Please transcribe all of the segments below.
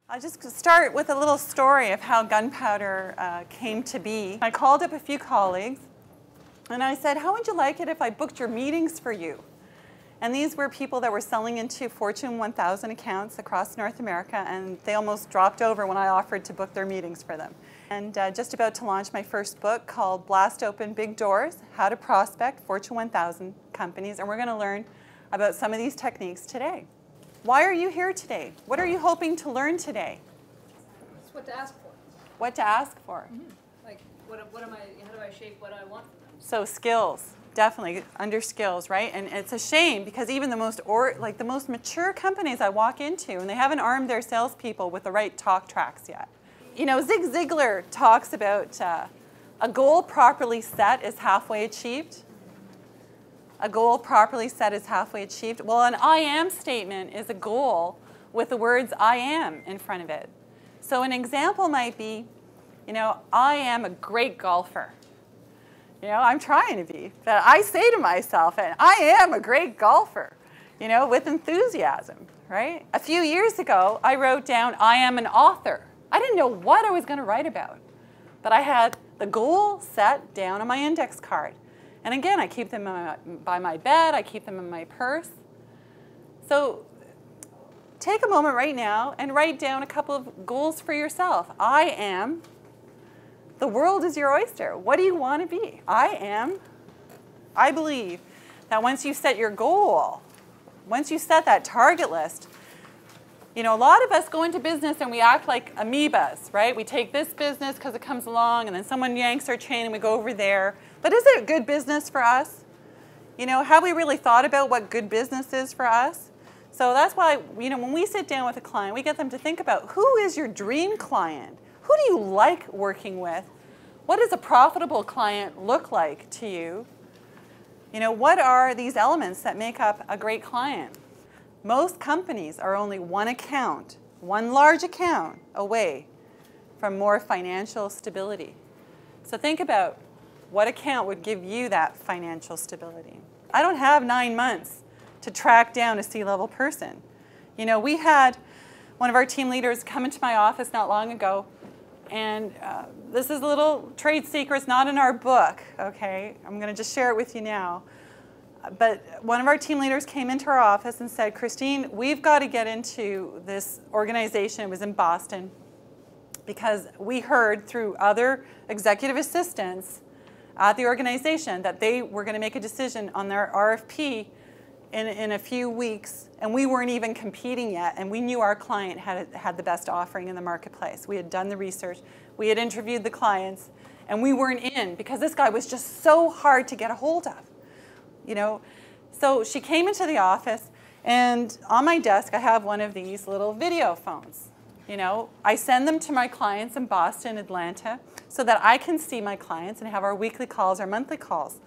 I'll just start with a little story of how gunpowder came to be. I called up a few colleagues and I said, how would you like it if I booked your meetings for you? And these were people that were selling into Fortune 1000 accounts across North America, and they almost dropped over when I offered to book their meetings for them. And just about to launch my first book called Blast Open Big Doors, How to Prospect Fortune 1000 Companies, and we're going to learn about some of these techniques today. Why are you here today? What are you hoping to learn today? It's what to ask for. What to ask for. Mm-hmm. Like, how do I shape what I want from them? So skills, definitely under skills, right? And it's a shame because even the most mature companies I walk into, and they haven't armed their salespeople with the right talk tracks yet. You know, Zig Ziglar talks about a goal properly set is halfway achieved. A goal properly set is halfway achieved. Well, an I am statement is a goal with the words I am in front of it. So an example might be, you know, I am a great golfer. You know, I'm trying to be. But I say to myself, and I am a great golfer, you know, with enthusiasm, right? A few years ago, I wrote down, I am an author. I didn't know what I was going to write about, but I had the goal set down on my index card. And again, I keep them by my bed, I keep them in my purse. So take a moment right now and write down a couple of goals for yourself. I am, the world is your oyster. What do you want to be? I believe that once you set your goal, once you set that target list, you know, a lot of us go into business and we act like amoebas, right? We take this business because it comes along, and then someone yanks our chain and we go over there. But is it good business for us? You know, have we really thought about what good business is for us? So that's why, you know, when we sit down with a client, we get them to think about who is your dream client? Who do you like working with? What does a profitable client look like to you? You know, what are these elements that make up a great client? Most companies are only one account, one large account away from more financial stability. So think about what account would give you that financial stability. I don't have 9 months to track down a C-level person. You know, we had one of our team leaders come into my office not long ago, and this is a little trade secret. It's not in our book, okay? I'm going to just share it with you now. But one of our team leaders came into our office and said, Christine, we've got to get into this organization. It was in Boston, because we heard through other executive assistants at the organization that they were going to make a decision on their RFP in a few weeks, and we weren't even competing yet, and we knew our client had the best offering in the marketplace. We had done the research, we had interviewed the clients, and we weren't in because this guy was just so hard to get a hold of. You know, so she came into the office, and on my desk I have one of these little video phones. You know, I send them to my clients in Boston, Atlanta, so that I can see my clients and have our weekly calls, our monthly calls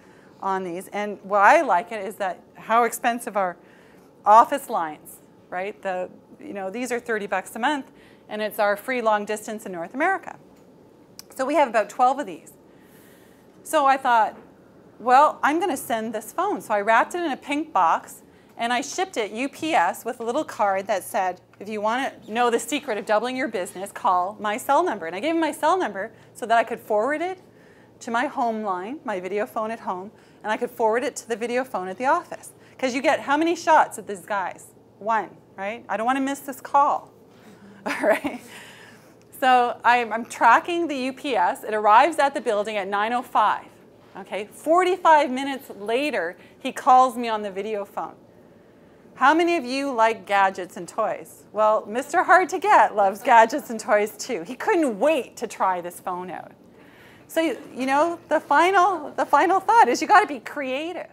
on these. And what I like it is that how expensive our office lines, right? You know, these are $30 a month, and it's our free long distance in North America. So we have about 12 of these. So I thought, well, I'm going to send this phone. So I wrapped it in a pink box, and I shipped it UPS with a little card that said, if you want to know the secret of doubling your business, call my cell number. And I gave him my cell number so that I could forward it to my home line, my video phone at home, and I could forward it to the video phone at the office. Because you get how many shots at these guys? One, right? I don't want to miss this call. All right? So I'm tracking the UPS. It arrives at the building at 9:05. Okay? 45 minutes later, he calls me on the video phone. How many of you like gadgets and toys? Well, Mr. Hard to Get loves gadgets and toys too. He couldn't wait to try this phone out. So, you know, the final thought is you got to be creative.